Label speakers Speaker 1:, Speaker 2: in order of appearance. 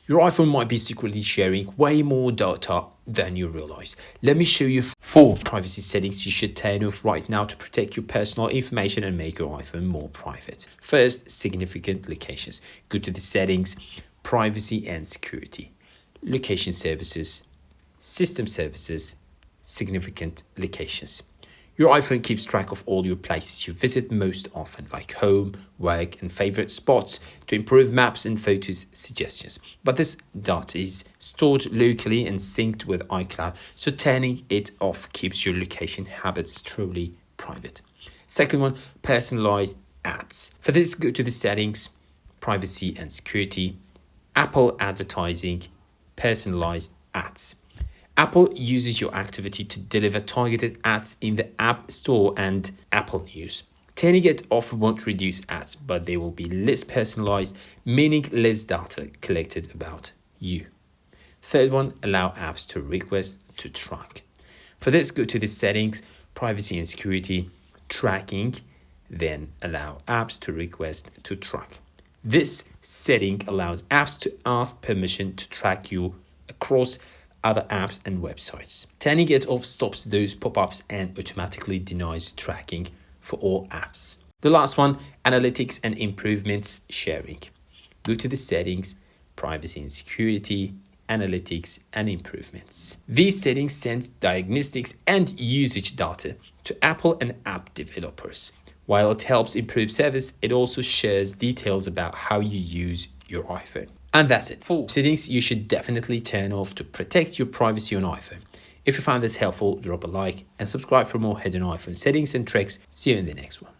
Speaker 1: Your iPhone might be secretly sharing way more data than you realize. Let me show you 4 privacy settings you should turn off right now to protect your personal information and make your iPhone more private. First, significant locations. Go to the settings, privacy and security, location services, system services, significant locations. Your iPhone keeps track of all your places you visit most often, like home, work, and favorite spots, to improve maps and photos suggestions. But this data is stored locally and synced with iCloud, so turning it off keeps your location habits truly private. Second one, personalized ads. For this, go to the settings, privacy and security, Apple advertising, personalized ads. Apple uses your activity to deliver targeted ads in the App Store and Apple News. Turning it off won't reduce ads, but they will be less personalized, meaning less data collected about you. Third one, allow apps to request to track. For this, go to the settings, privacy and security, tracking, then allow apps to request to track. This setting allows apps to ask permission to track you across other apps and websites. Turning it off stops those pop-ups and automatically denies tracking for all apps. The last one, analytics and improvements sharing. Go to the settings, privacy and security, analytics and improvements. These settings send diagnostics and usage data to Apple and app developers. While it helps improve service, it also shares details about how you use your iPhone. And that's it. 4 settings you should definitely turn off to protect your privacy on iPhone. If you found this helpful, drop a like and subscribe for more hidden iPhone settings and tricks. See you in the next one.